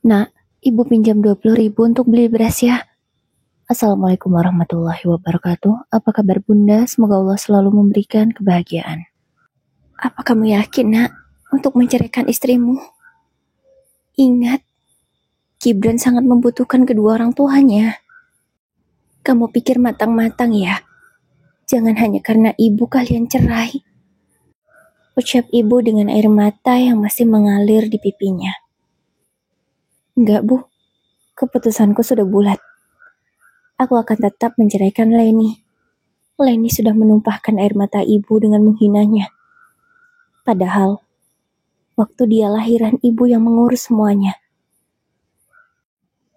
Nak, ibu pinjam 20.000 untuk beli beras ya. Assalamualaikum warahmatullahi wabarakatuh. Apa kabar bunda? Semoga Allah selalu memberikan kebahagiaan. Apa kamu yakin nak untuk menceraikan istrimu? Ingat, Gibran sangat membutuhkan kedua orang tuanya. Kamu pikir matang-matang ya? Jangan hanya karena ibu kalian cerai. Ucap ibu dengan air mata yang masih mengalir di pipinya. Enggak bu, keputusanku sudah bulat. Aku akan tetap menceraikan Leni. Leni sudah menumpahkan air mata ibu dengan menghinanya. Padahal, waktu dia lahiran ibu yang mengurus semuanya.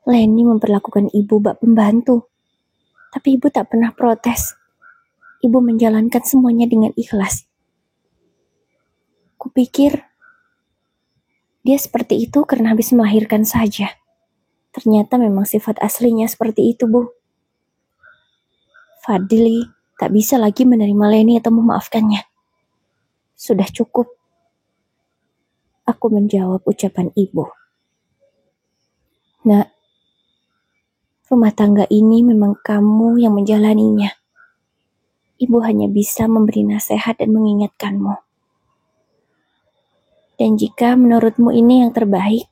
Leni memperlakukan ibu bak pembantu. Tapi ibu tak pernah protes. Ibu menjalankan semuanya dengan ikhlas. Kupikir, dia seperti itu karena habis melahirkan saja. Ternyata memang sifat aslinya seperti itu, Bu. Fadli tak bisa lagi menerima Leni atau memaafkannya. Sudah cukup. Aku menjawab ucapan ibu. Nak, rumah tangga ini memang kamu yang menjalaninya. Ibu hanya bisa memberi nasihat dan mengingatkanmu. Dan jika menurutmu ini yang terbaik,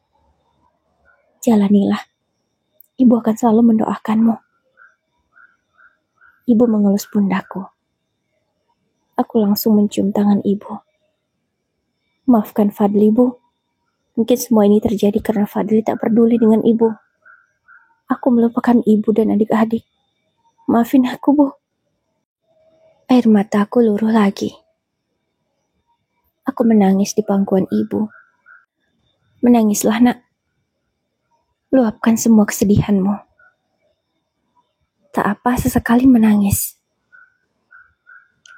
jalanilah. Ibu akan selalu mendoakanmu. Ibu mengelus pundakku. Aku langsung mencium tangan ibu. Maafkan Fadli, Bu. Mungkin semua ini terjadi karena Fadli tak peduli dengan ibu. Aku melupakan ibu dan adik-adik. Maafin aku, Bu. Air mataku luruh lagi. Aku menangis di pangkuan ibu. Menangislah, nak. Luapkan semua kesedihanmu. Tak apa sesekali menangis.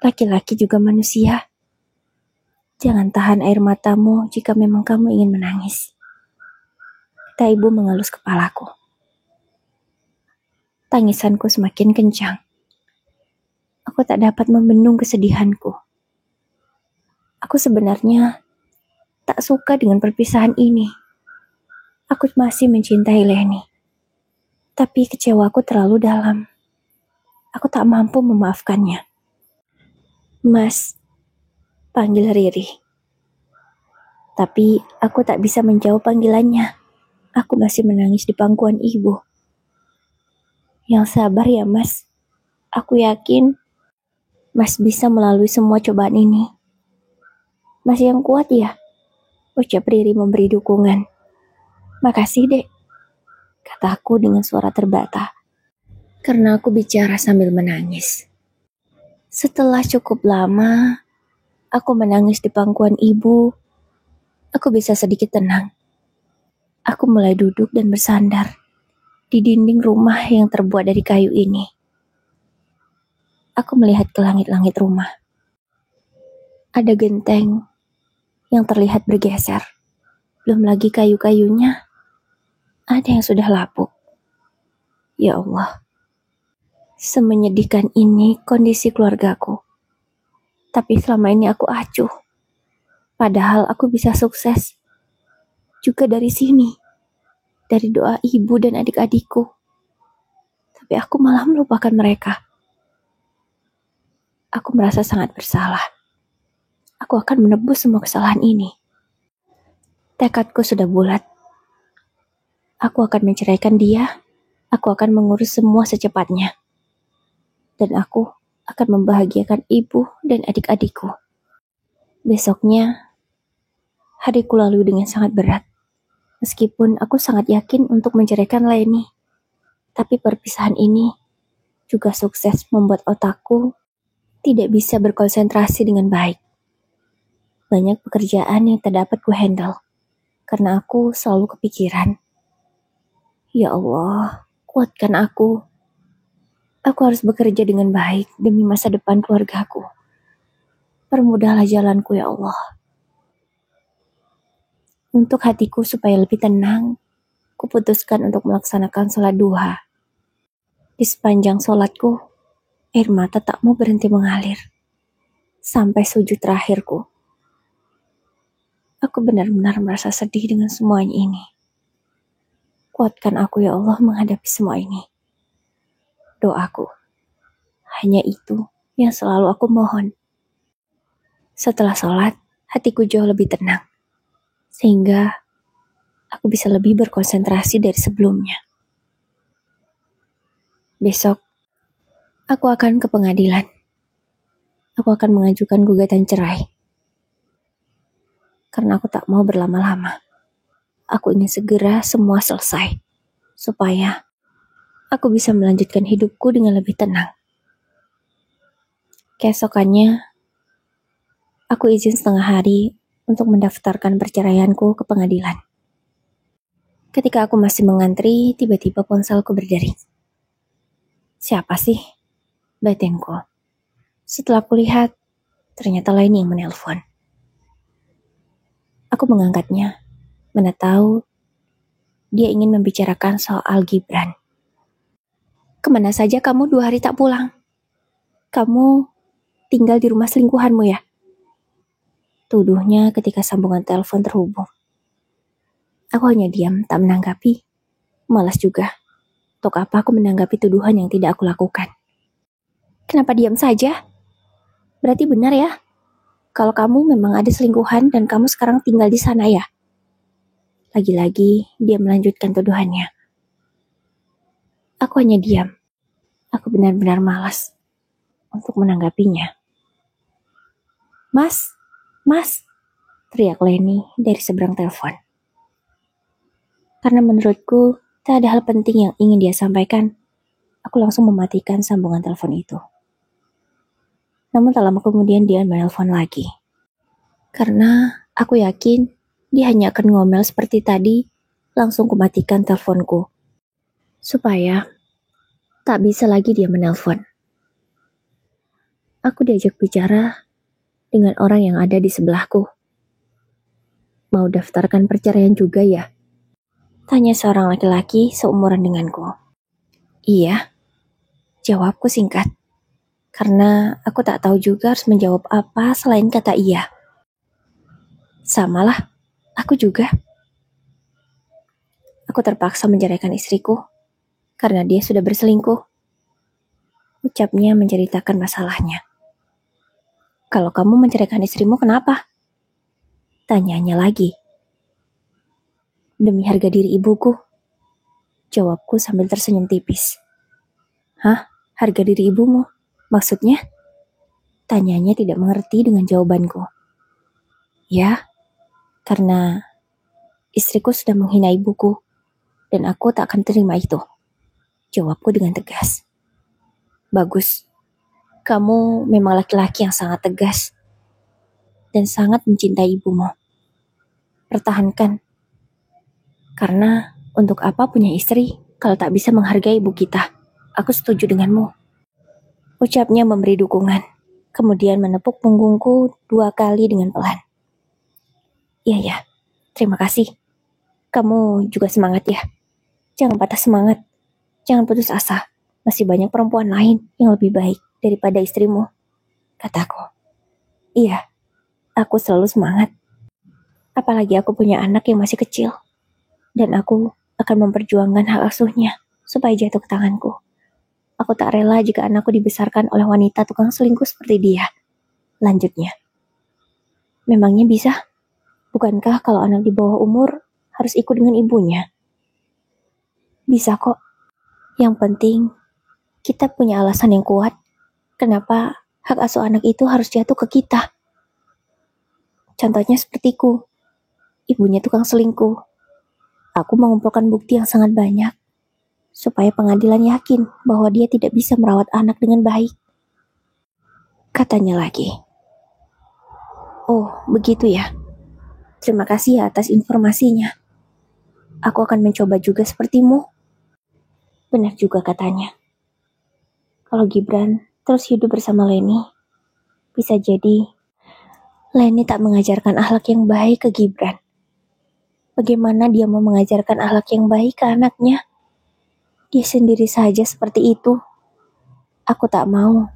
Laki-laki juga manusia. Jangan tahan air matamu jika memang kamu ingin menangis. Kata ibu mengelus kepalaku. Tangisanku semakin kencang. Aku tak dapat membendung kesedihanku. Aku sebenarnya tak suka dengan perpisahan ini. Aku masih mencintai Leni. Tapi kecewaku terlalu dalam. Aku tak mampu memaafkannya. Mas, panggil Riri. Tapi aku tak bisa menjawab panggilannya. Aku masih menangis di pangkuan ibu. Yang sabar ya Mas. Aku yakin Mas bisa melalui semua cobaan ini. Mas yang kuat ya? Ucap Riri memberi dukungan. Makasih dek, kataku dengan suara terbata. Karena aku bicara sambil menangis. Setelah cukup lama, aku menangis di pangkuan ibu. Aku bisa sedikit tenang. Aku mulai duduk dan bersandar di dinding rumah yang terbuat dari kayu ini. Aku melihat ke langit-langit rumah. Ada genteng yang terlihat bergeser. Belum lagi kayu-kayunya, ada yang sudah lapuk. Ya Allah, semenyedihkan ini kondisi keluargaku. Tapi selama ini aku acuh. Padahal aku bisa sukses. Juga dari sini. Dari doa ibu dan adik-adikku. Tapi aku malah melupakan mereka. Aku merasa sangat bersalah. Aku akan menebus semua kesalahan ini. Tekadku sudah bulat. Aku akan menceraikan dia. Aku akan mengurus semua secepatnya. Dan aku akan membahagiakan ibu dan adik-adikku. Besoknya, hariku lalu dengan sangat berat. Meskipun aku sangat yakin untuk menceraikan Leni. Tapi perpisahan ini juga sukses membuat otakku tidak bisa berkonsentrasi dengan baik. Banyak pekerjaan yang tak dapat ku handle. Karena aku selalu kepikiran. Ya Allah, kuatkan aku. Aku harus bekerja dengan baik demi masa depan keluargaku. Permudahlah jalanku ya Allah. Untuk hatiku supaya lebih tenang, kuputuskan untuk melaksanakan sholat duha. Di sepanjang sholatku, air mata tak mau berhenti mengalir. Sampai sujud terakhirku. Aku benar-benar merasa sedih dengan semuanya ini. Kuatkan aku ya Allah menghadapi semua ini. Doaku, hanya itu yang selalu aku mohon. Setelah sholat, hatiku jauh lebih tenang. Sehingga aku bisa lebih berkonsentrasi dari sebelumnya. Besok, aku akan ke pengadilan. Aku akan mengajukan gugatan cerai. Karena aku tak mau berlama-lama. Aku ingin segera semua selesai. Supaya aku bisa melanjutkan hidupku dengan lebih tenang. Keesokannya, aku izin setengah hari untuk mendaftarkan perceraianku ke pengadilan. Ketika aku masih mengantri, tiba-tiba ponselku berdering. Siapa sih? Batinku. Setelah kulihat, ternyata Leni yang menelpon. Aku mengangkatnya, mana tahu dia ingin membicarakan soal Gibran. Kemana saja kamu 2 hari tak pulang? Kamu tinggal di rumah selingkuhanmu ya? Tuduhnya ketika sambungan telepon terhubung. Aku hanya diam, tak menanggapi. Malas juga. Untuk apa aku menanggapi tuduhan yang tidak aku lakukan? Kenapa diam saja? Berarti benar ya? Kalau kamu memang ada selingkuhan dan kamu sekarang tinggal di sana ya? Lagi-lagi dia melanjutkan tuduhannya. Aku hanya diam. Aku benar-benar malas untuk menanggapinya. Mas, Mas, teriak Leni dari seberang telepon. Karena menurutku tak ada hal penting yang ingin dia sampaikan, aku langsung mematikan sambungan telepon itu. Namun tak lama kemudian dia menelpon lagi. Karena aku yakin dia hanya akan ngomel seperti tadi, langsung kumatikan teleponku. Supaya tak bisa lagi dia menelpon. Aku diajak bicara dengan orang yang ada di sebelahku. Mau daftarkan perceraian juga ya? Tanya seorang laki-laki seumuran denganku. Iya, jawabku singkat. Karena aku tak tahu juga harus menjawab apa selain kata iya. Samalah, aku juga. Aku terpaksa menceraikan istriku karena dia sudah berselingkuh. Ucapnya menceritakan masalahnya. Kalau kamu menceraikan istrimu kenapa? Tanyanya lagi. Demi harga diri ibuku. Jawabku sambil tersenyum tipis. Hah? Harga diri ibumu? Maksudnya? Tanyanya tidak mengerti dengan jawabanku. Ya, karena istriku sudah menghina ibuku dan aku tak akan terima itu. Jawabku dengan tegas. Bagus. Kamu memang laki-laki yang sangat tegas dan sangat mencintai ibumu. Pertahankan. Karena untuk apa punya istri kalau tak bisa menghargai ibu kita? Aku setuju denganmu. Ucapnya memberi dukungan, kemudian menepuk punggungku 2 kali dengan pelan. Iya ya, terima kasih. Kamu juga semangat ya. Jangan patah semangat. Jangan putus asa. Masih banyak perempuan lain yang lebih baik daripada istrimu, kataku. Iya, aku selalu semangat. Apalagi aku punya anak yang masih kecil. Dan aku akan memperjuangkan hak asuhnya supaya jatuh ke tanganku. Aku tak rela jika anakku dibesarkan oleh wanita tukang selingkuh seperti dia. Lanjutnya. Memangnya bisa? Bukankah kalau anak di bawah umur harus ikut dengan ibunya? Bisa kok. Yang penting kita punya alasan yang kuat. Kenapa hak asuh anak itu harus jatuh ke kita? Contohnya sepertiku. Ibunya tukang selingkuh. Aku mengumpulkan bukti yang sangat banyak, supaya pengadilan yakin bahwa dia tidak bisa merawat anak dengan baik. Katanya lagi. Oh, begitu ya. Terima kasih ya atas informasinya. Aku akan mencoba juga sepertimu. Benar juga katanya. Kalau Gibran terus hidup bersama Leni, bisa jadi Leni tak mengajarkan akhlak yang baik ke Gibran. Bagaimana dia mau mengajarkan akhlak yang baik ke anaknya? Dia sendiri saja seperti itu. Aku tak mau.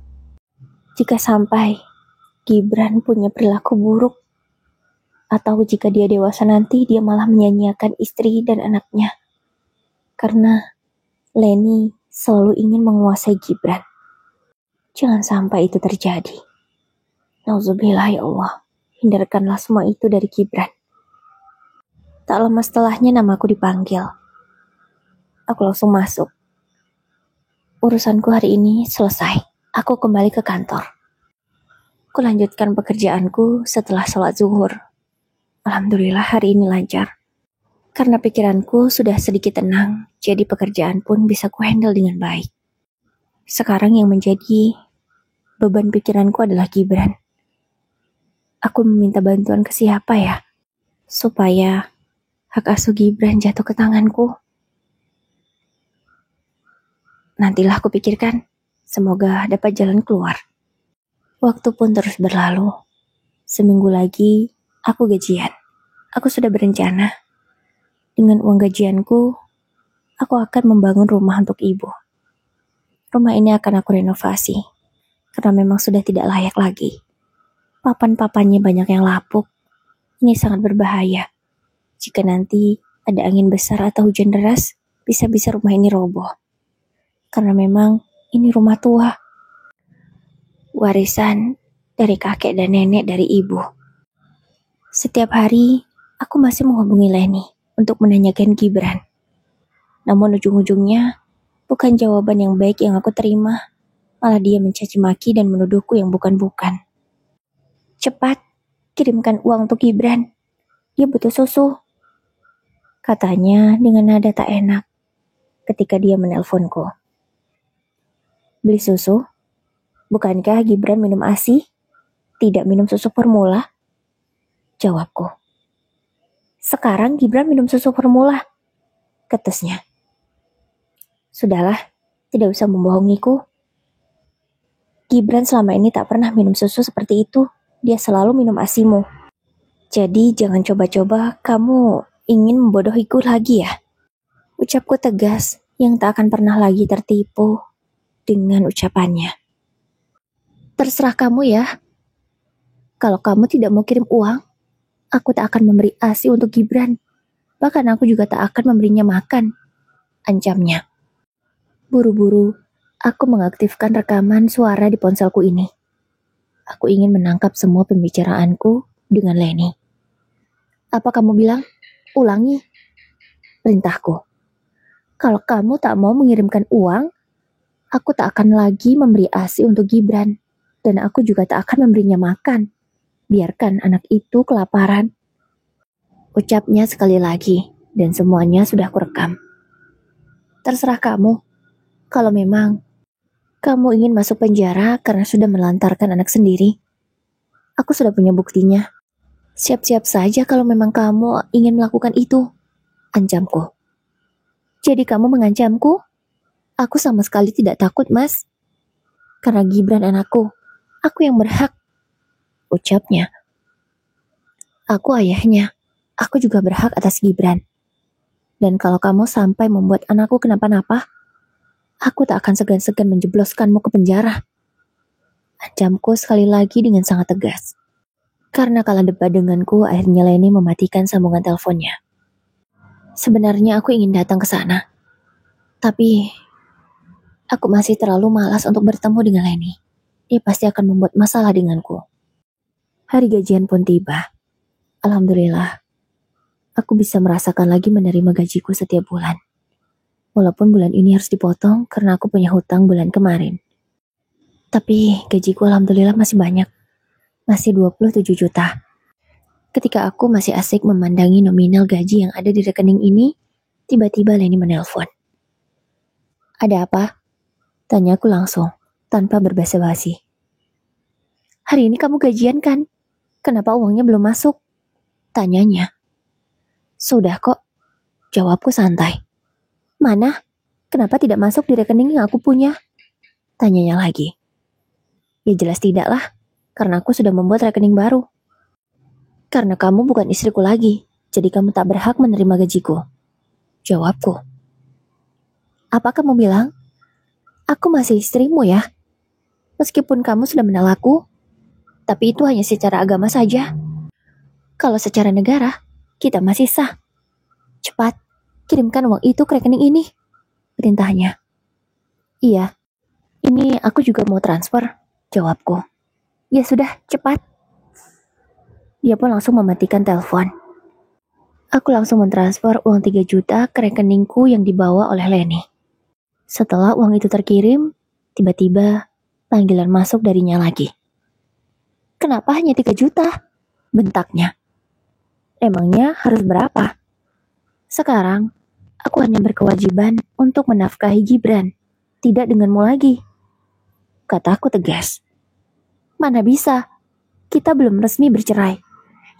Jika sampai Gibran punya perilaku buruk, atau jika dia dewasa nanti dia malah menyanyiakan istri dan anaknya. Karena Leni selalu ingin menguasai Gibran. Jangan sampai itu terjadi. Nauzubillah ya Allah. Hindarkanlah semua itu dari Gibran. Tak lama setelahnya namaku dipanggil. Aku langsung masuk. Urusanku hari ini selesai. Aku kembali ke kantor. Aku lanjutkan pekerjaanku setelah sholat zuhur. Alhamdulillah hari ini lancar. Karena pikiranku sudah sedikit tenang, jadi pekerjaan pun bisa kuhandle dengan baik. Sekarang yang menjadi beban pikiranku adalah Gibran. Aku meminta bantuan ke siapa ya? Supaya hak asuh Gibran jatuh ke tanganku. Nantilah aku pikirkan. Semoga dapat jalan keluar. Waktu pun terus berlalu. Seminggu lagi, aku gajian. Aku sudah berencana. Dengan uang gajianku, aku akan membangun rumah untuk ibu. Rumah ini akan aku renovasi. Karena memang sudah tidak layak lagi. Papan-papannya banyak yang lapuk. Ini sangat berbahaya. Jika nanti ada angin besar atau hujan deras, bisa-bisa rumah ini roboh. Karena memang ini rumah tua. Warisan dari kakek dan nenek dari ibu. Setiap hari, aku masih menghubungi Leni untuk menanyakan Gibran. Namun ujung-ujungnya, bukan jawaban yang baik yang aku terima. Malah dia mencaci maki dan menuduhku yang bukan-bukan. Cepat, kirimkan uang untuk Gibran. Dia butuh susu. Katanya dengan nada tak enak ketika dia menelponku. Beli susu? Bukankah Gibran minum ASI? Tidak minum susu formula? Jawabku. Sekarang Gibran minum susu formula. Ketusnya. Sudahlah, tidak usah membohongiku. Gibran selama ini tak pernah minum susu seperti itu. Dia selalu minum ASImu. Jadi jangan coba-coba kamu ingin membodohiku lagi ya. Ucapku tegas yang tak akan pernah lagi tertipu dengan ucapannya. Terserah kamu ya. Kalau kamu tidak mau kirim uang, aku tak akan memberi ASI untuk Gibran. Bahkan aku juga tak akan memberinya makan. Ancamnya. Buru-buru, aku mengaktifkan rekaman suara di ponselku ini. Aku ingin menangkap semua pembicaraanku dengan Leni. Apa kamu bilang? Ulangi. Perintahku. Kalau kamu tak mau mengirimkan uang, aku tak akan lagi memberi ASI untuk Gibran. Dan aku juga tak akan memberinya makan. Biarkan anak itu kelaparan. Ucapnya sekali lagi, dan semuanya sudah kurekam. Terserah kamu. Kalau memang kamu ingin masuk penjara karena sudah melantarkan anak sendiri, aku sudah punya buktinya. Siap-siap saja kalau memang kamu ingin melakukan itu, ancamku. Jadi kamu mengancamku? Aku sama sekali tidak takut, Mas. Karena Gibran anakku, aku yang berhak, ucapnya. Aku ayahnya, aku juga berhak atas Gibran. Dan kalau kamu sampai membuat anakku kenapa-napa, aku tak akan segan-segan menjebloskanmu ke penjara. Ancamku sekali lagi dengan sangat tegas. Karena kalah debat denganku, akhirnya Leni mematikan sambungan teleponnya. Sebenarnya aku ingin datang ke sana. Tapi aku masih terlalu malas untuk bertemu dengan Leni. Dia pasti akan membuat masalah denganku. Hari gajian pun tiba. Alhamdulillah, aku bisa merasakan lagi menerima gajiku setiap bulan. Walaupun bulan ini harus dipotong karena aku punya hutang bulan kemarin. Tapi gajiku alhamdulillah masih banyak. Masih 27 juta. Ketika aku masih asik memandangi nominal gaji yang ada di rekening ini, tiba-tiba Leni menelpon. Ada apa? Tanyaku langsung, tanpa berbasa-basi. Hari ini kamu gajian kan? Kenapa uangnya belum masuk? Tanyanya. Sudah kok. Jawabku santai. Mana? Kenapa tidak masuk di rekening yang aku punya? Tanyanya lagi. Ya jelas tidak lah, karena aku sudah membuat rekening baru. Karena kamu bukan istriku lagi, jadi kamu tak berhak menerima gajiku. Jawabku. Apa kamu bilang? Aku masih istrimu ya. Meskipun kamu sudah menolakku, tapi itu hanya secara agama saja. Kalau secara negara, kita masih sah. Cepat, kirimkan uang itu ke rekening ini, perintahnya. Iya, ini aku juga mau transfer, jawabku. Ya sudah, cepat. Dia pun langsung mematikan telepon. Aku langsung mentransfer uang 3 juta ke rekeningku yang dibawa oleh Leni. Setelah uang itu terkirim, tiba-tiba panggilan masuk darinya lagi. Kenapa hanya 3 juta? Bentaknya. Emangnya harus berapa? Sekarang, aku hanya berkewajiban untuk menafkahi Gibran, tidak denganmu lagi. Kataku tegas. Mana bisa, kita belum resmi bercerai.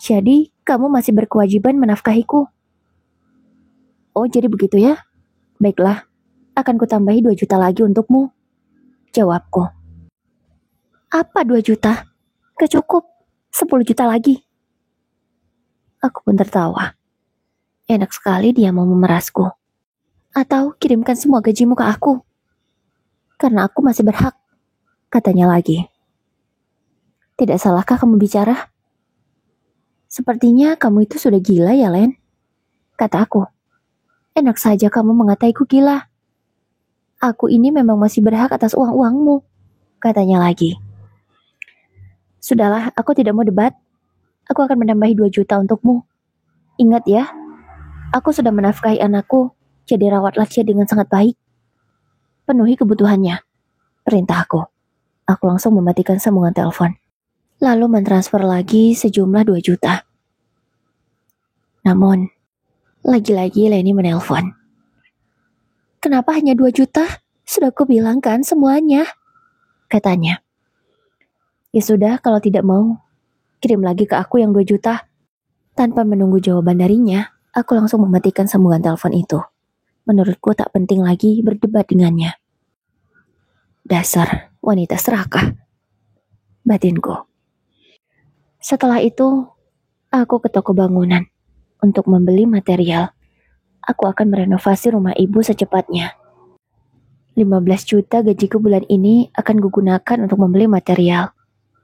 Jadi, kamu masih berkewajiban menafkahiku. Oh, jadi begitu ya? Baiklah, akan kutambahi 2 juta lagi untukmu. Jawabku. Apa 2 juta? Kecukup, 10 juta lagi. Aku pun tertawa. Enak sekali dia mau memerasku. Atau kirimkan semua gajimu ke aku. Karena aku masih berhak, katanya lagi. Tidak salahkah kamu bicara? Sepertinya kamu itu sudah gila ya, Len? Kata aku. Enak saja kamu mengataiku gila. Aku ini memang masih berhak atas uang-uangmu, katanya lagi. Sudahlah, aku tidak mau debat. Aku akan menambahi 2 juta untukmu. Ingat ya, aku sudah menafkahi anakku, jadi rawatlah dia dengan sangat baik. Penuhi kebutuhannya, perintahku. Aku langsung mematikan sambungan telepon. Lalu mentransfer lagi sejumlah 2 juta. Namun, lagi-lagi Leni menelpon. Kenapa hanya 2 juta? Sudah kubilang kan semuanya, katanya. Ya sudah, kalau tidak mau, kirim lagi ke aku yang 2 juta. Tanpa menunggu jawaban darinya, aku langsung mematikan sambungan telepon itu. Menurutku tak penting lagi berdebat dengannya. Dasar wanita serakah, batinku. Setelah itu, aku ke toko bangunan untuk membeli material. Aku akan merenovasi rumah ibu secepatnya. 15 juta gajiku bulan ini akan kugunakan untuk membeli material,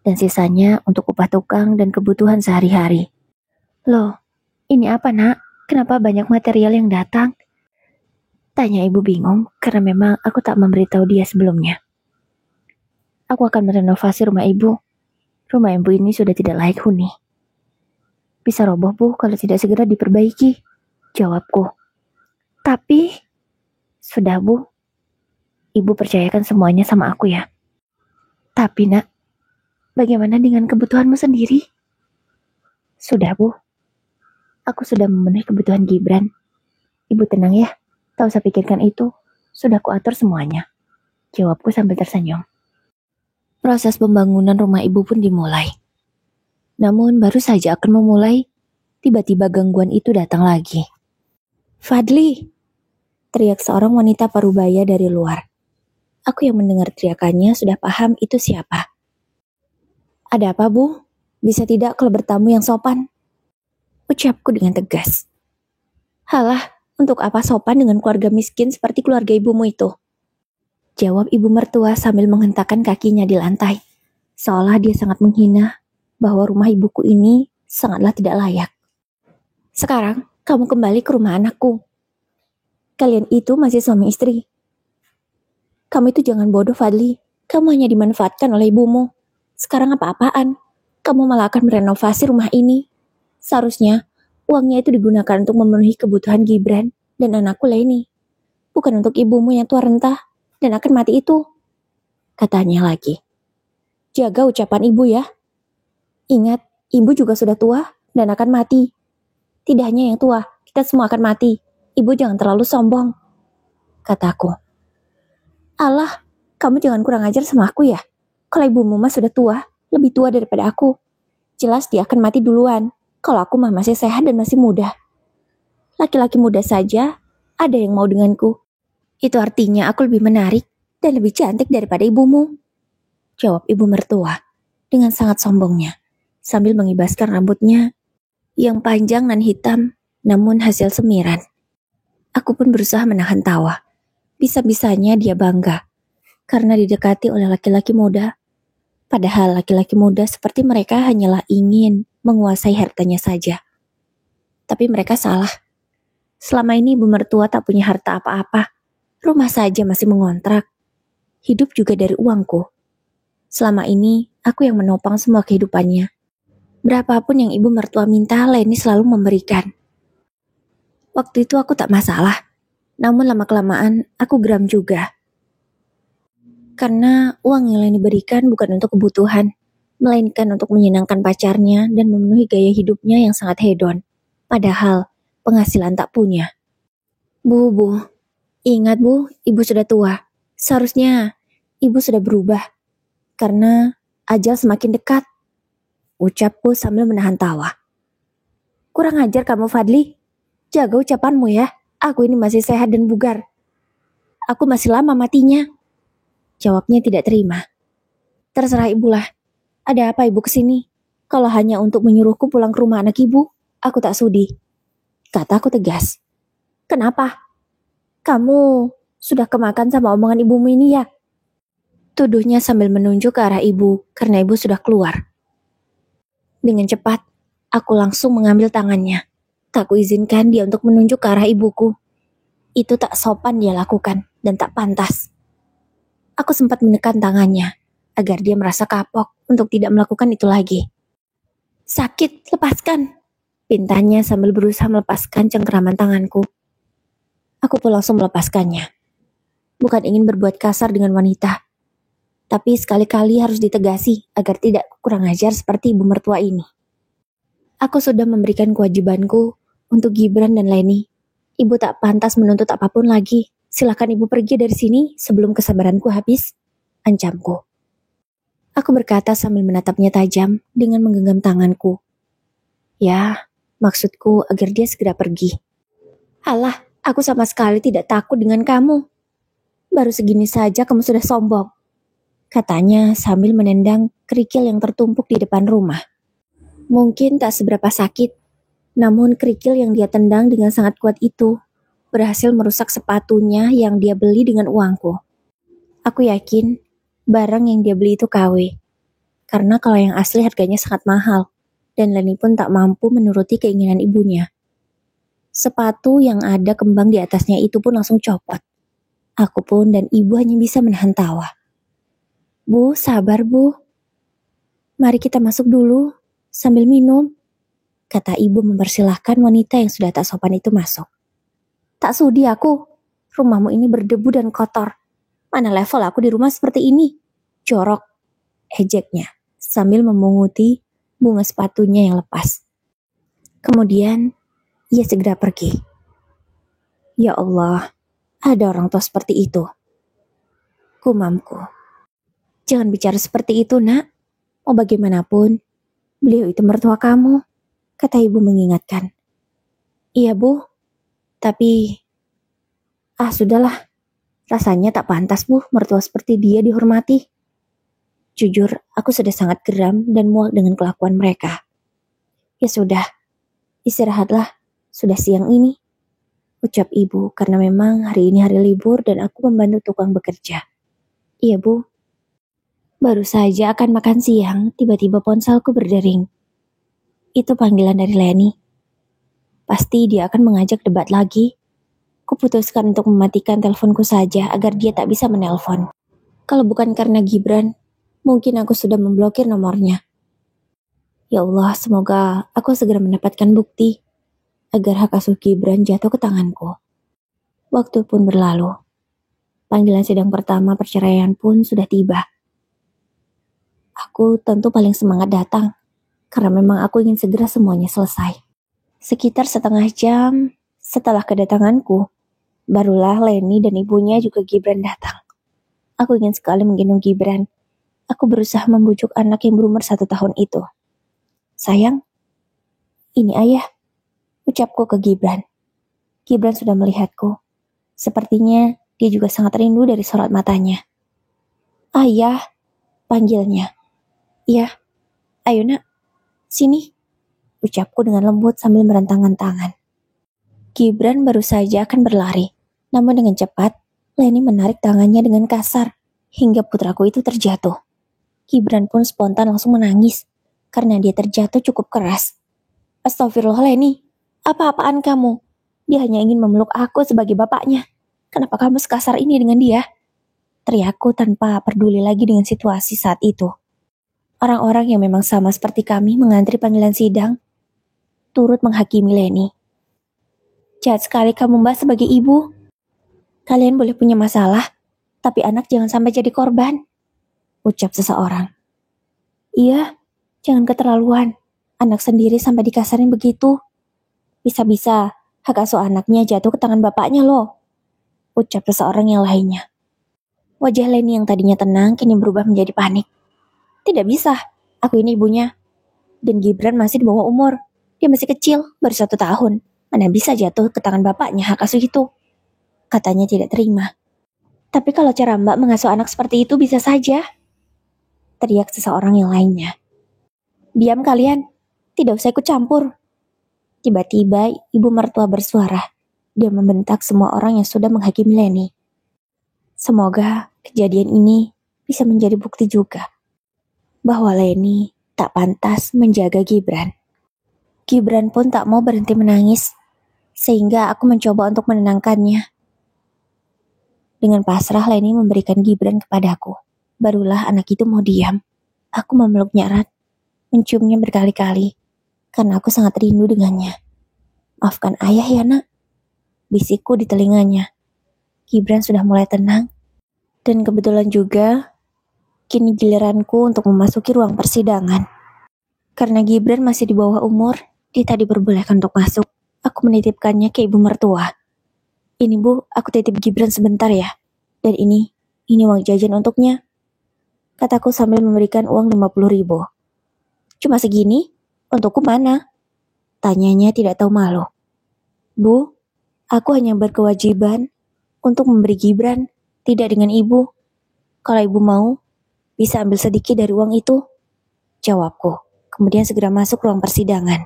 dan sisanya untuk upah tukang dan kebutuhan sehari-hari. Loh, ini apa nak? Kenapa banyak material yang datang? Tanya ibu bingung karena memang aku tak memberitahu dia sebelumnya. Aku akan merenovasi rumah ibu. Rumah ibu ini sudah tidak layak huni. Bisa roboh bu kalau tidak segera diperbaiki, jawabku. Tapi, sudah bu, ibu percayakan semuanya sama aku ya. Tapi nak, bagaimana dengan kebutuhanmu sendiri? Sudah bu, aku sudah memenuhi kebutuhan Gibran. Ibu tenang ya, tak usah pikirkan itu, sudah kuatur semuanya, jawabku sambil tersenyum. Proses pembangunan rumah ibu pun dimulai. Namun baru saja akan memulai, tiba-tiba gangguan itu datang lagi. Fadli, teriak seorang wanita parubaya dari luar. Aku yang mendengar teriakannya sudah paham itu siapa. Ada apa bu? Bisa tidak kalau bertamu yang sopan? Ucapku dengan tegas. Halah, untuk apa sopan dengan keluarga miskin seperti keluarga ibumu itu? Jawab ibu mertua sambil menghentakkan kakinya di lantai. Seolah dia sangat menghina bahwa rumah ibuku ini sangatlah tidak layak. Sekarang, kamu kembali ke rumah anakku. Kalian itu masih suami istri. Kamu itu jangan bodoh, Fadli. Kamu hanya dimanfaatkan oleh ibumu. Sekarang apa-apaan? Kamu malah akan merenovasi rumah ini. Seharusnya, uangnya itu digunakan untuk memenuhi kebutuhan Gibran dan anakku Leni. Bukan untuk ibumu yang tua rentah dan akan mati itu. Katanya lagi. Jaga ucapan ibu ya. Ingat, ibu juga sudah tua dan akan mati. Tidak hanya yang tua, kita semua akan mati. Ibu jangan terlalu sombong, kataku. Alah, kamu jangan kurang ajar sama aku ya. Kalau ibumu mah sudah tua, lebih tua daripada aku. Jelas dia akan mati duluan. Kalau aku mah masih sehat dan masih muda. Laki-laki muda saja ada yang mau denganku. Itu artinya aku lebih menarik dan lebih cantik daripada ibumu, jawab ibu mertua dengan sangat sombongnya, sambil mengibaskan rambutnya yang panjang dan hitam, namun hasil semiran. Aku pun berusaha menahan tawa. Bisa-bisanya dia bangga, karena didekati oleh laki-laki muda. Padahal laki-laki muda seperti mereka hanyalah ingin menguasai hartanya saja. Tapi mereka salah. Selama ini ibu mertua tak punya harta apa-apa. Rumah saja masih mengontrak. Hidup juga dari uangku. Selama ini, aku yang menopang semua kehidupannya. Berapapun yang ibu mertua minta, Leni selalu memberikan. Waktu itu aku tak masalah. Namun lama-kelamaan, aku geram juga. Karena uang yang Leni berikan bukan untuk kebutuhan, melainkan untuk menyenangkan pacarnya dan memenuhi gaya hidupnya yang sangat hedon. Padahal, penghasilan tak punya. Bu, ingat bu, ibu sudah tua. Seharusnya ibu sudah berubah. Karena ajal semakin dekat. Ucapku sambil menahan tawa. Kurang ajar kamu Fadli. Jaga ucapanmu ya. Aku ini masih sehat dan bugar. Aku masih lama matinya. Jawabnya tidak terima. Terserah ibulah. Ada apa ibu kesini? Kalau hanya untuk menyuruhku pulang ke rumah anak ibu, aku tak sudi. Kataku tegas. Kenapa? Kamu sudah kemakan sama omongan ibumu ini ya? Tuduhnya sambil menunjuk ke arah ibu karena ibu sudah keluar. Dengan cepat, aku langsung mengambil tangannya. Tak kuizinkan dia untuk menunjuk ke arah ibuku. Itu tak sopan dia lakukan dan tak pantas. Aku sempat menekan tangannya agar dia merasa kapok untuk tidak melakukan itu lagi. Sakit, lepaskan. Pintanya sambil berusaha melepaskan cengkeraman tanganku. Aku pun langsung melepaskannya. Bukan ingin berbuat kasar dengan wanita, tapi sekali-kali harus ditegasi agar tidak kurang ajar seperti ibu mertua ini. Aku sudah memberikan kewajibanku untuk Gibran dan Leni. Ibu tak pantas menuntut apapun lagi. Silakan ibu pergi dari sini sebelum kesabaranku habis, ancamku. Aku berkata sambil menatapnya tajam dengan menggenggam tanganku. Ya, maksudku agar dia segera pergi. Alah, aku sama sekali tidak takut dengan kamu. Baru segini saja kamu sudah sombong. Katanya sambil menendang kerikil yang tertumpuk di depan rumah. Mungkin tak seberapa sakit, namun kerikil yang dia tendang dengan sangat kuat itu berhasil merusak sepatunya yang dia beli dengan uangku. Aku yakin barang yang dia beli itu KW. Karena kalau yang asli harganya sangat mahal, dan Leni pun tak mampu menuruti keinginan ibunya. Sepatu yang ada kembang di atasnya itu pun langsung copot. Aku pun dan ibu hanya bisa menahan tawa. Bu, sabar bu. Mari kita masuk dulu, sambil minum. Kata ibu mempersilahkan wanita yang sudah tak sopan itu masuk. Tak sudi aku, rumahmu ini berdebu dan kotor. Mana level aku di rumah seperti ini? Jorok, ejeknya, sambil memunguti bunga sepatunya yang lepas. Kemudian, ia segera pergi. Ya Allah, ada orang tua seperti itu. Gumamku. Jangan bicara seperti itu, nak. Mau bagaimanapun, beliau itu mertua kamu, kata ibu mengingatkan. Iya, Bu. Tapi, sudahlah. Rasanya tak pantas, Bu, mertua seperti dia dihormati. Jujur, aku sudah sangat geram dan muak dengan kelakuan mereka. Ya sudah, istirahatlah. Sudah siang ini. Ucap ibu karena memang hari ini hari libur dan aku membantu tukang bekerja. Iya, Bu. Baru saja akan makan siang, tiba-tiba ponselku berdering. Itu panggilan dari Leni. Pasti dia akan mengajak debat lagi. Kuputuskan untuk mematikan teleponku saja agar dia tak bisa menelpon. Kalau bukan karena Gibran, mungkin aku sudah memblokir nomornya. Ya Allah, semoga aku segera mendapatkan bukti agar hak asuh Gibran jatuh ke tanganku. Waktu pun berlalu. Panggilan sidang pertama perceraian pun sudah tiba. Aku tentu paling semangat datang, karena memang aku ingin segera semuanya selesai. Sekitar setengah jam setelah kedatanganku, barulah Leni dan ibunya juga Gibran datang. Aku ingin sekali menggendong Gibran. Aku berusaha membujuk anak yang berumur 1 tahun itu. Sayang, ini ayah, ucapku ke Gibran. Gibran sudah melihatku. Sepertinya dia juga sangat rindu dari sorot matanya. Ayah, panggilnya. Iya, ayo nak, sini, ucapku dengan lembut sambil merentangkan tangan. Gibran baru saja akan berlari, namun dengan cepat, Leni menarik tangannya dengan kasar, hingga putraku itu terjatuh. Gibran pun spontan langsung menangis, karena dia terjatuh cukup keras. Astagfirullah Leni, apa-apaan kamu? Dia hanya ingin memeluk aku sebagai bapaknya. Kenapa kamu sekasar ini dengan dia? Teriakku tanpa peduli lagi dengan situasi saat itu. Orang-orang yang memang sama seperti kami mengantri panggilan sidang, turut menghakimi Leni. Jahat sekali kamu Mbak sebagai ibu. Kalian boleh punya masalah, tapi anak jangan sampai jadi korban, ucap seseorang. Iya, jangan keterlaluan. Anak sendiri sampai dikasarin begitu. Bisa-bisa hak asuh anaknya jatuh ke tangan bapaknya loh, ucap seseorang yang lainnya. Wajah Leni yang tadinya tenang kini berubah menjadi panik. Tidak bisa, aku ini ibunya. Dan Gibran masih di bawah umur. Dia masih kecil, baru 1 tahun. Mana bisa jatuh ke tangan bapaknya hak asuh itu? Katanya tidak terima. Tapi kalau cara Mbak mengasuh anak seperti itu bisa saja, teriak seseorang yang lainnya. Diam kalian, tidak usah ikut campur. Tiba-tiba ibu mertua bersuara. Dia membentak semua orang yang sudah menghakimi Leni. Semoga kejadian ini bisa menjadi bukti juga bahwa Leni tak pantas menjaga Gibran. Gibran pun tak mau berhenti menangis, sehingga aku mencoba untuk menenangkannya. Dengan pasrah Leni memberikan Gibran kepadaku. Barulah anak itu mau diam. Aku memeluknya erat, menciumnya berkali-kali, karena aku sangat rindu dengannya. Maafkan ayah ya nak, bisikku di telinganya. Gibran sudah mulai tenang, dan kebetulan juga kini giliranku untuk memasuki ruang persidangan. Karena Gibran masih di bawah umur, dia tak diperbolehkan untuk masuk. Aku menitipkannya ke ibu mertua. Ini bu, aku titip Gibran sebentar ya. Dan ini uang jajan untuknya, kataku sambil memberikan uang 50.000. Cuma segini? Untukku mana? Tanyanya tidak tahu malu. Bu, aku hanya berkewajiban untuk memberi Gibran, tidak dengan ibu. Kalau ibu mau, bisa ambil sedikit dari uang itu, jawabku. Kemudian segera masuk ruang persidangan.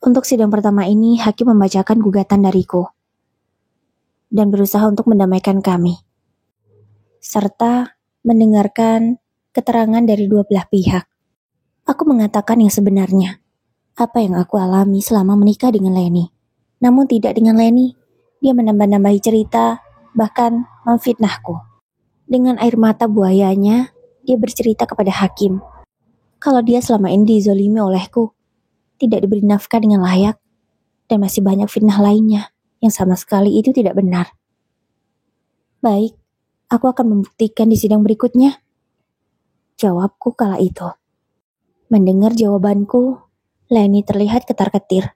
Untuk sidang pertama ini, hakim membacakan gugatan dariku dan berusaha untuk mendamaikan kami, serta mendengarkan keterangan dari dua belah pihak. Aku mengatakan yang sebenarnya, apa yang aku alami selama menikah dengan Leni. Namun tidak dengan Leni, dia menambah-nambahi cerita, bahkan memfitnahku. Dengan air mata buayanya, dia bercerita kepada hakim kalau dia selama ini dizolimi olehku, tidak diberi nafkah dengan layak, dan masih banyak fitnah lainnya yang sama sekali itu tidak benar. Baik, aku akan membuktikan di sidang berikutnya, jawabku kala itu. Mendengar jawabanku, Leni terlihat ketar-ketir.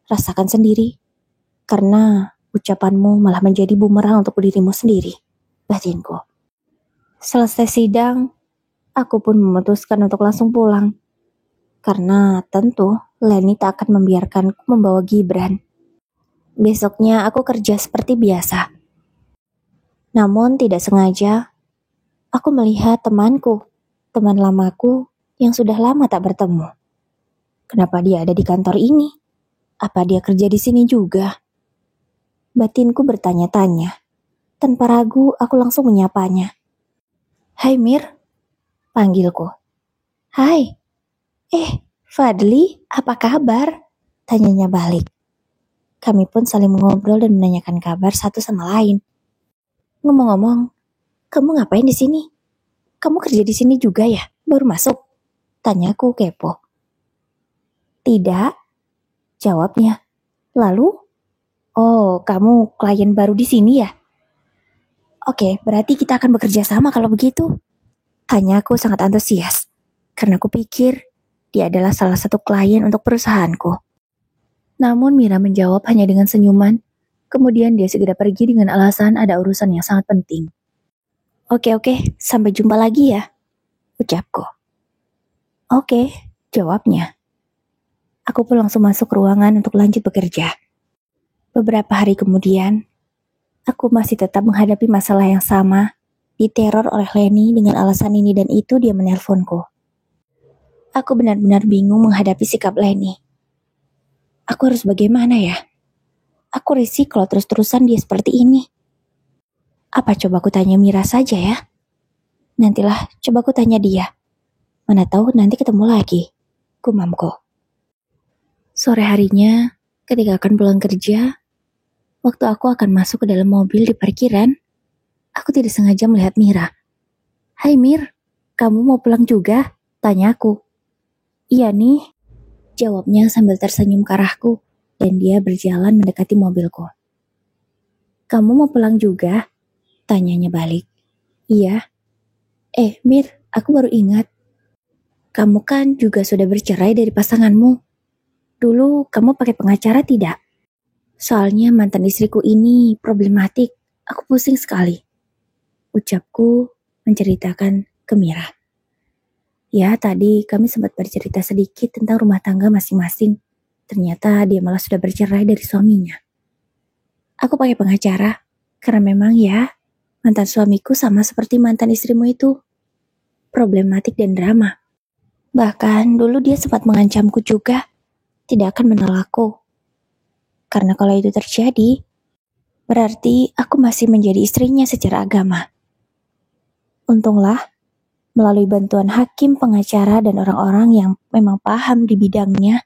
Rasakan sendiri, karena ucapanmu malah menjadi bumerang untuk dirimu sendiri, batinku. Selesai sidang, aku pun memutuskan untuk langsung pulang. Karena tentu Leni tak akan membiarkanku membawa Gibran. Besoknya aku kerja seperti biasa. Namun tidak sengaja, aku melihat temanku, teman lamaku yang sudah lama tak bertemu. Kenapa dia ada di kantor ini? Apa dia kerja di sini juga? Batinku bertanya-tanya. Tanpa ragu, aku langsung menyapanya. Hai Mir, panggilku. Hai. Fadli, apa kabar? Tanyanya balik. Kami pun saling mengobrol dan menanyakan kabar satu sama lain. Ngomong-ngomong, kamu ngapain di sini? Kamu kerja di sini juga ya? Baru masuk? Tanyaku kepo. Tidak, jawabnya. Lalu? Oh, kamu klien baru di sini ya? Oke, berarti kita akan bekerja sama kalau begitu. Tanyaku sangat antusias, karena aku pikir dia adalah salah satu klien untuk perusahaanku. Namun Mira menjawab hanya dengan senyuman, kemudian dia segera pergi dengan alasan ada urusan yang sangat penting. Oke, sampai jumpa lagi ya, ucapku. Oke, jawabnya. Aku pun langsung masuk ke ruangan untuk lanjut bekerja. Beberapa hari kemudian, aku masih tetap menghadapi masalah yang sama, diteror oleh Leni dengan alasan ini dan itu dia menelponku. Aku benar-benar bingung menghadapi sikap Leni. Aku harus bagaimana ya? Aku risih kalau terus-terusan dia seperti ini. Apa coba aku tanya Mira saja ya? Nantilah coba aku tanya dia. Mana tahu nanti ketemu lagi, gumamku. Sore harinya, Ketika akan pulang kerja, waktu aku akan masuk ke dalam mobil di parkiran, aku tidak sengaja melihat Mira. "Hai Mir, kamu mau pulang juga?" tanya aku. "Iya nih," jawabnya sambil tersenyum ke arahku, dan dia berjalan mendekati mobilku. "Kamu mau pulang juga?" tanyanya balik. "Iya." Mir, aku baru ingat. Kamu kan juga sudah bercerai dari pasanganmu. Dulu kamu pakai pengacara tidak? Soalnya mantan istriku ini problematik. Aku pusing sekali. Ucapku menceritakan ke Mira. Ya, tadi kami sempat bercerita sedikit tentang rumah tangga masing-masing. Ternyata dia malah sudah bercerai dari suaminya. Aku pakai pengacara, karena memang ya, mantan suamiku sama seperti mantan istrimu itu. Problematik dan drama. Bahkan dulu dia sempat mengancamku juga, tidak akan menolakku. Karena kalau itu terjadi, berarti aku masih menjadi istrinya secara agama. Untunglah, melalui bantuan hakim, pengacara, dan orang-orang yang memang paham di bidangnya,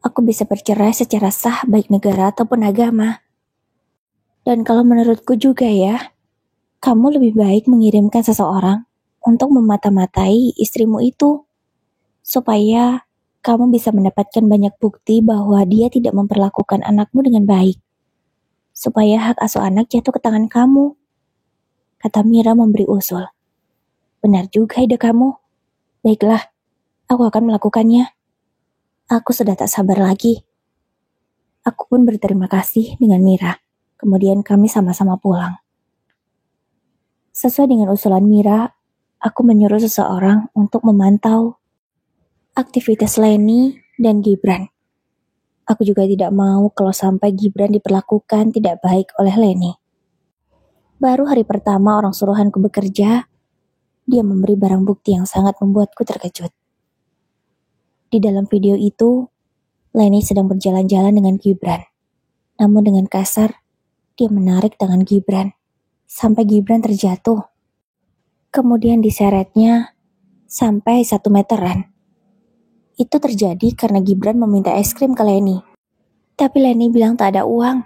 aku bisa bercerai secara sah baik negara ataupun agama. Dan kalau menurutku juga ya, kamu lebih baik mengirimkan seseorang untuk memata-matai istrimu itu, supaya kamu bisa mendapatkan banyak bukti bahwa dia tidak memperlakukan anakmu dengan baik. Supaya hak asuh anak jatuh ke tangan kamu, kata Mira memberi usul. Benar juga ide kamu. Baiklah, aku akan melakukannya. Aku sudah tak sabar lagi. Aku pun berterima kasih dengan Mira. Kemudian kami sama-sama pulang. Sesuai dengan usulan Mira, aku menyuruh seseorang untuk memantau aktivitas Leni dan Gibran. Aku juga tidak mau kalau sampai Gibran diperlakukan tidak baik oleh Leni. Baru hari pertama orang suruhanku bekerja, dia memberi barang bukti yang sangat membuatku terkejut. Di dalam video itu, Leni sedang berjalan-jalan dengan Gibran. Namun dengan kasar, dia menarik tangan Gibran, sampai Gibran terjatuh. Kemudian diseretnya sampai 1 meteran. Itu terjadi karena Gibran meminta es krim ke Leni. Tapi Leni bilang tak ada uang.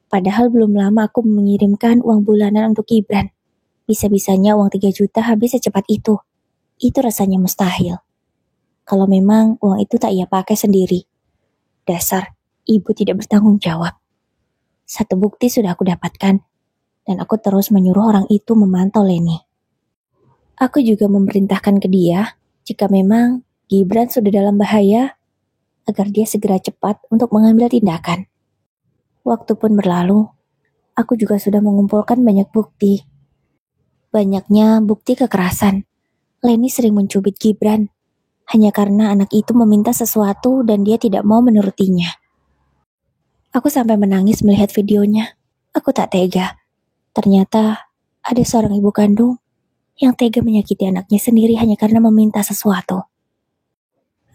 Padahal belum lama aku mengirimkan uang bulanan untuk Gibran. Bisa-bisanya uang 3 juta habis secepat itu. Itu rasanya mustahil. Kalau memang uang itu tak ia pakai sendiri. Dasar, ibu tidak bertanggung jawab. Satu bukti sudah aku dapatkan. Dan aku terus menyuruh orang itu memantau Leni. Aku juga memerintahkan ke dia, jika memang Gibran sudah dalam bahaya, agar dia segera cepat untuk mengambil tindakan. Waktu pun berlalu, aku juga sudah mengumpulkan banyak bukti. Banyaknya bukti kekerasan. Leni sering mencubit Gibran, hanya karena anak itu meminta sesuatu dan dia tidak mau menurutinya. Aku sampai menangis melihat videonya. Aku tak tega. Ternyata ada seorang ibu kandung yang tega menyakiti anaknya sendiri hanya karena meminta sesuatu.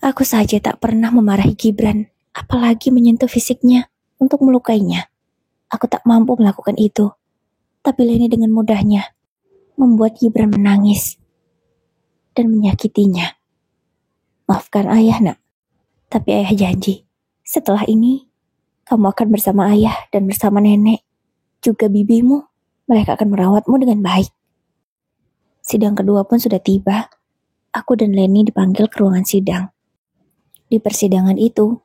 Aku saja tak pernah memarahi Gibran, apalagi menyentuh fisiknya untuk melukainya. Aku tak mampu melakukan itu. Tapi Leni dengan mudahnya membuat Gibran menangis dan menyakitinya. Maafkan ayah, nak. Tapi ayah janji, setelah ini kamu akan bersama ayah dan bersama nenek, juga bibimu. Mereka akan merawatmu dengan baik. Sidang kedua pun sudah tiba. Aku dan Leni dipanggil ke ruangan sidang. Di persidangan itu,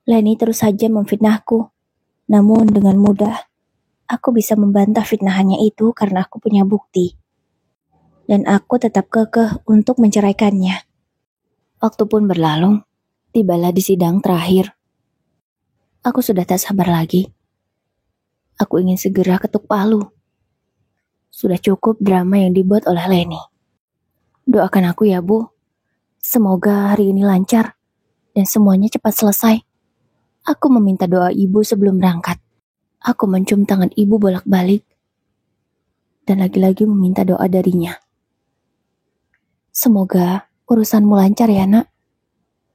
Leni terus saja memfitnahku. Namun dengan mudah, aku bisa membantah fitnahannya itu karena aku punya bukti. Dan aku tetap kekeh untuk menceraikannya. Waktu pun berlalu, tibalah di sidang terakhir. Aku sudah tak sabar lagi. Aku ingin segera ketuk palu. Sudah cukup drama yang dibuat oleh Leni. Doakan aku ya, Bu. Semoga hari ini lancar dan semuanya cepat selesai. Aku meminta doa ibu sebelum berangkat. Aku mencium tangan ibu bolak-balik dan lagi-lagi meminta doa darinya. Semoga urusanmu lancar ya, nak.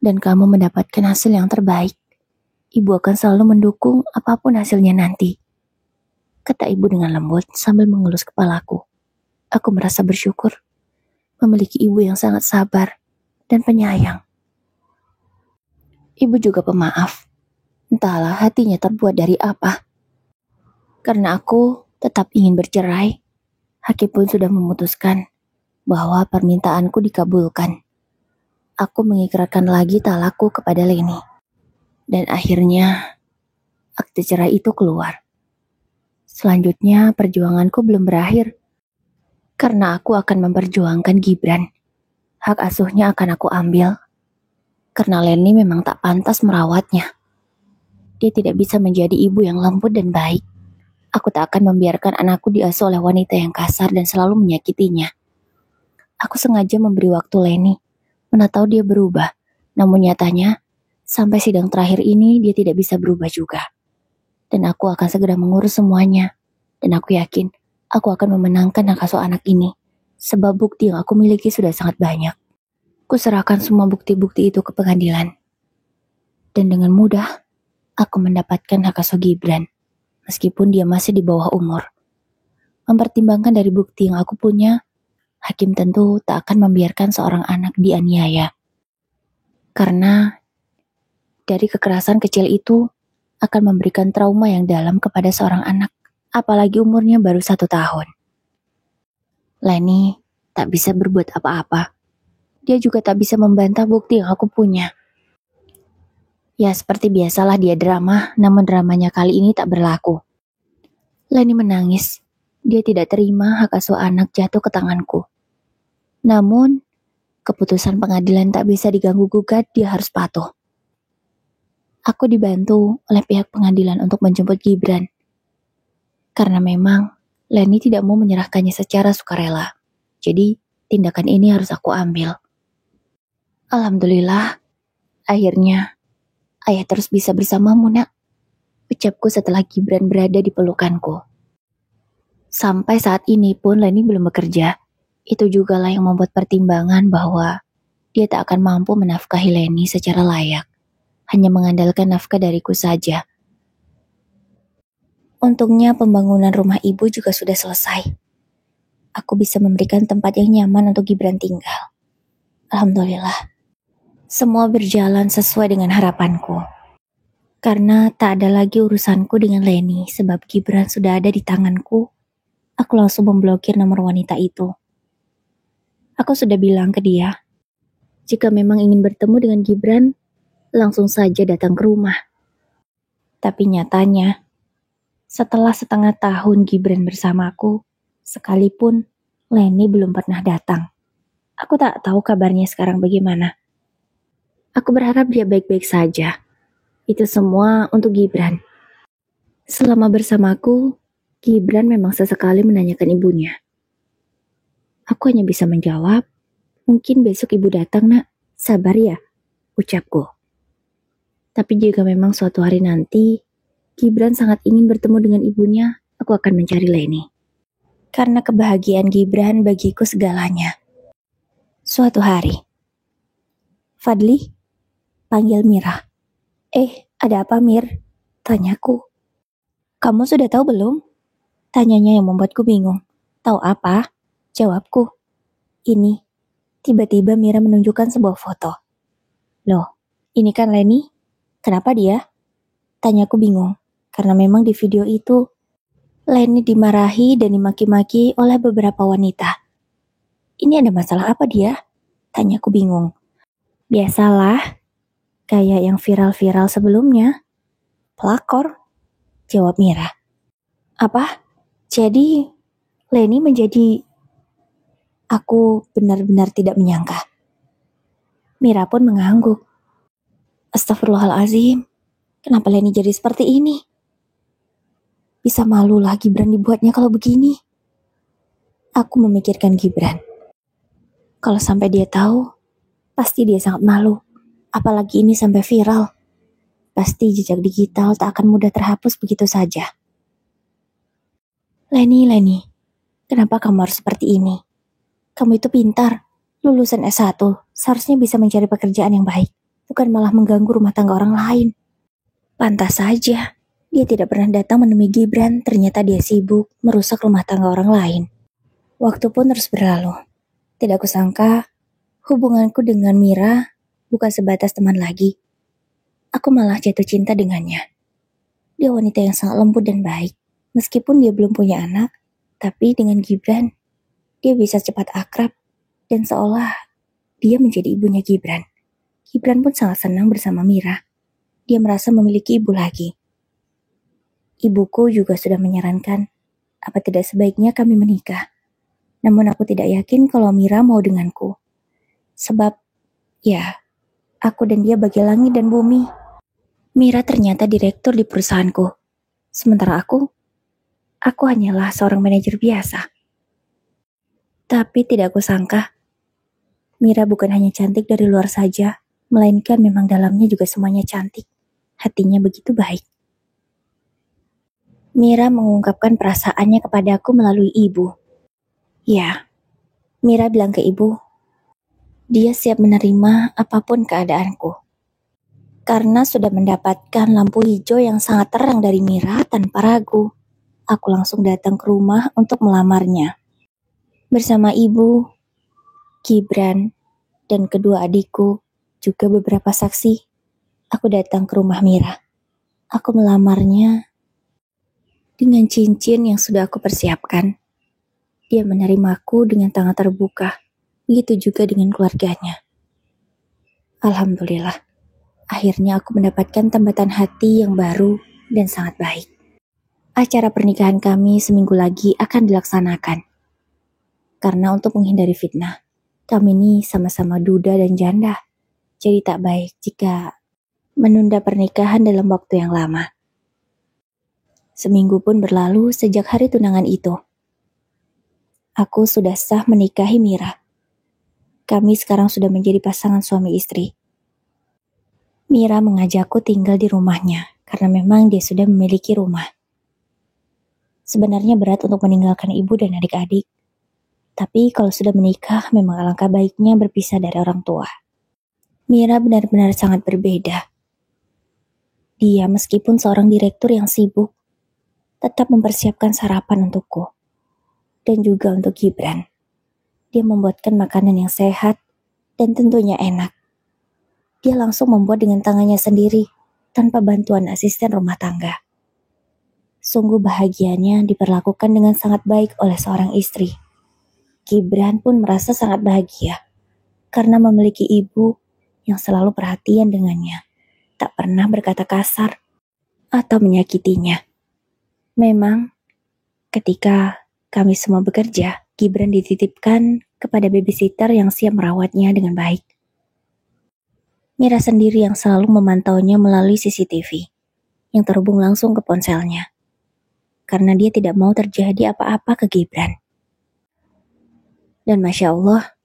Dan kamu mendapatkan hasil yang terbaik. Ibu akan selalu mendukung apapun hasilnya nanti. Kata ibu dengan lembut sambil mengelus kepalaku. Aku merasa bersyukur memiliki ibu yang sangat sabar dan penyayang. Ibu juga pemaaf. Entahlah hatinya terbuat dari apa. Karena aku tetap ingin bercerai, hakim pun sudah memutuskan bahwa permintaanku dikabulkan. Aku mengikrarkan lagi talakku kepada Leni. Dan akhirnya akte cerai itu keluar. Selanjutnya perjuanganku belum berakhir. Karena aku akan memperjuangkan Gibran. Hak asuhnya akan aku ambil. Karena Leni memang tak pantas merawatnya. Dia tidak bisa menjadi ibu yang lembut dan baik. Aku tak akan membiarkan anakku diasuh oleh wanita yang kasar dan selalu menyakitinya. Aku sengaja memberi waktu Leni. Mana tahu dia berubah. Namun nyatanya, sampai sidang terakhir ini dia tidak bisa berubah juga. Dan aku akan segera mengurus semuanya. Dan aku yakin, aku akan memenangkan hak asuh anak ini. Sebab bukti yang aku miliki sudah sangat banyak. Kuserahkan semua bukti-bukti itu ke pengadilan. Dan dengan mudah, aku mendapatkan hak asuh Gibran. Meskipun dia masih di bawah umur. Mempertimbangkan dari bukti yang aku punya, hakim tentu tak akan membiarkan seorang anak dianiaya. Karena dari kekerasan kecil itu akan memberikan trauma yang dalam kepada seorang anak, apalagi umurnya baru 1 tahun. Leni tak bisa berbuat apa-apa. Dia juga tak bisa membantah bukti yang aku punya. Ya seperti biasalah dia drama, namun dramanya kali ini tak berlaku. Leni menangis. Dia tidak terima hak asuh anak jatuh ke tanganku. Namun, keputusan pengadilan tak bisa diganggu-gugat, dia harus patuh. Aku dibantu oleh pihak pengadilan untuk menjemput Gibran. Karena memang Leni tidak mau menyerahkannya secara sukarela. Jadi, tindakan ini harus aku ambil. Alhamdulillah, akhirnya ayah terus bisa bersamamu, nak. Ucapku setelah Gibran berada di pelukanku. Sampai saat ini pun Leni belum bekerja. Itu jugalah yang membuat pertimbangan bahwa dia tak akan mampu menafkahi Leni secara layak. Hanya mengandalkan nafkah dariku saja. Untungnya pembangunan rumah ibu juga sudah selesai. Aku bisa memberikan tempat yang nyaman untuk Gibran tinggal. Alhamdulillah. Semua berjalan sesuai dengan harapanku. Karena tak ada lagi urusanku dengan Leni sebab Gibran sudah ada di tanganku. Aku langsung memblokir nomor wanita itu. Aku sudah bilang ke dia, jika memang ingin bertemu dengan Gibran, langsung saja datang ke rumah. Tapi nyatanya, setelah 1/2 tahun Gibran bersamaku, sekalipun Leni belum pernah datang. Aku tak tahu kabarnya sekarang bagaimana. Aku berharap dia baik-baik saja. Itu semua untuk Gibran. Selama bersamaku, Gibran memang sesekali menanyakan ibunya. Aku hanya bisa menjawab, mungkin besok ibu datang, nak. Sabar ya, ucapku. Tapi jika memang suatu hari nanti, Gibran sangat ingin bertemu dengan ibunya, aku akan mencari Leni. Karena kebahagiaan Gibran bagiku segalanya. Suatu hari, Fadli, panggil Mira. Ada apa Mir? Tanyaku. Kamu sudah tahu belum? Tanyanya yang membuatku bingung. Tahu apa? Jawabku. Ini. Tiba-tiba Mira menunjukkan sebuah foto. Loh, ini kan Leni? Kenapa dia? Tanyaku bingung. Karena memang di video itu, Leni dimarahi dan dimaki-maki oleh beberapa wanita. Ini ada masalah apa dia? Tanyaku bingung. Biasalah, kayak yang viral-viral sebelumnya. Pelakor, jawab Mira. Apa? Jadi, Leni menjadi... Aku benar-benar tidak menyangka. Mira pun mengangguk. Astagfirullahalazim, kenapa Leni jadi seperti ini? Bisa malu lah Gibran dibuatnya kalau begini. Aku memikirkan Gibran. Kalau sampai dia tahu, pasti dia sangat malu. Apalagi ini sampai viral. Pasti jejak digital tak akan mudah terhapus begitu saja. Leni, kenapa kamu harus seperti ini? Kamu itu pintar, lulusan S1, seharusnya bisa mencari pekerjaan yang baik, bukan malah mengganggu rumah tangga orang lain. Pantas saja, dia tidak pernah datang menemui Gibran, ternyata dia sibuk merusak rumah tangga orang lain. Waktu pun terus berlalu. Tidak kusangka, hubunganku dengan Mira bukan sebatas teman lagi. aku malah jatuh cinta dengannya. Dia wanita yang sangat lembut dan baik. Meskipun dia belum punya anak, tapi dengan Gibran, dia bisa cepat akrab dan seolah dia menjadi ibunya Gibran. Gibran pun sangat senang bersama Mira. Dia merasa memiliki ibu lagi. Ibuku juga sudah menyarankan, apa tidak sebaiknya kami menikah. Namun aku tidak yakin kalau Mira mau denganku. Sebab, ya, aku dan dia bagai langit dan bumi. Mira ternyata direktur di perusahaanku. Sementara aku hanyalah seorang manajer biasa. Tapi tidak kusangka, Mira bukan hanya cantik dari luar saja, melainkan memang dalamnya juga semuanya cantik. Hatinya begitu baik. Mira mengungkapkan perasaannya kepadaku melalui ibu. Ya, Mira bilang ke ibu, dia siap menerima apapun keadaanku. Karena sudah mendapatkan lampu hijau yang sangat terang dari Mira tanpa ragu, aku langsung datang ke rumah untuk melamarnya. Bersama ibu, Gibran, dan kedua adikku, juga beberapa saksi, aku datang ke rumah Mira. Aku melamarnya dengan cincin yang sudah aku persiapkan. Dia menerimaku dengan tangan terbuka. Begitu juga dengan keluarganya. Alhamdulillah, akhirnya aku mendapatkan tambatan hati yang baru dan sangat baik. Acara pernikahan kami seminggu lagi akan dilaksanakan. Karena untuk menghindari fitnah, kami ini sama-sama duda dan janda. Jadi tak baik jika menunda pernikahan dalam waktu yang lama. Seminggu pun berlalu sejak hari tunangan itu. Aku sudah sah menikahi Mira. Kami sekarang sudah menjadi pasangan suami istri. Mira mengajakku tinggal di rumahnya karena memang dia sudah memiliki rumah. Sebenarnya berat untuk meninggalkan ibu dan adik-adik. Tapi kalau sudah menikah memang alangkah baiknya berpisah dari orang tua. Mira benar-benar sangat berbeda. Dia meskipun seorang direktur yang sibuk, tetap mempersiapkan sarapan untukku. Dan juga untuk Gibran. Dia membuatkan makanan yang sehat dan tentunya enak. Dia langsung membuat dengan tangannya sendiri tanpa bantuan asisten rumah tangga. Sungguh bahagianya diperlakukan dengan sangat baik oleh seorang istri. Gibran pun merasa sangat bahagia karena memiliki ibu yang selalu perhatian dengannya, tak pernah berkata kasar atau menyakitinya. Memang, ketika kami semua bekerja, Gibran dititipkan kepada babysitter yang siap merawatnya dengan baik. Mira sendiri yang selalu memantaunya melalui CCTV yang terhubung langsung ke ponselnya. Karena dia tidak mau terjadi apa-apa ke Gibran. Dan Masya Allah,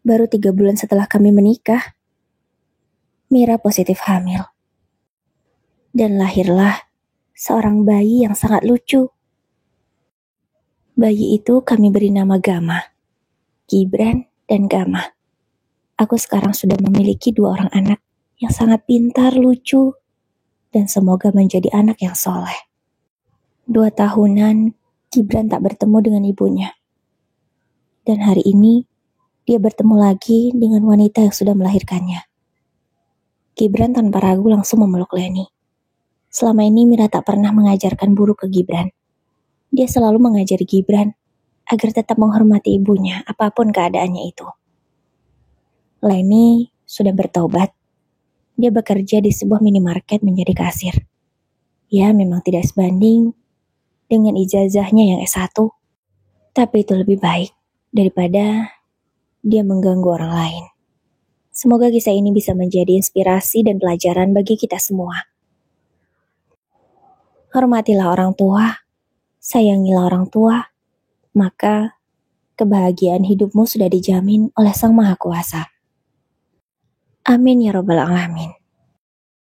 baru 3 bulan setelah kami menikah, Mira positif hamil. Dan lahirlah seorang bayi yang sangat lucu. Bayi itu kami beri nama Gama, Gibran dan Gama. Aku sekarang sudah memiliki 2 orang anak yang sangat pintar, lucu, dan semoga menjadi anak yang soleh. 2 tahunan, Gibran tak bertemu dengan ibunya. Dan hari ini, dia bertemu lagi dengan wanita yang sudah melahirkannya. Gibran tanpa ragu langsung memeluk Leni. Selama ini Mira tak pernah mengajarkan buruk ke Gibran. Dia selalu mengajari Gibran agar tetap menghormati ibunya apapun keadaannya itu. Leni sudah bertaubat. Dia bekerja di sebuah minimarket menjadi kasir. Ya, memang tidak sebanding dengan ijazahnya yang S1. Tapi itu lebih baik daripada dia mengganggu orang lain. Semoga kisah ini bisa menjadi inspirasi dan pelajaran bagi kita semua. Hormatilah orang tua, sayangilah orang tua, maka kebahagiaan hidupmu sudah dijamin oleh Sang Maha Kuasa. Amin ya Rabbal Alamin.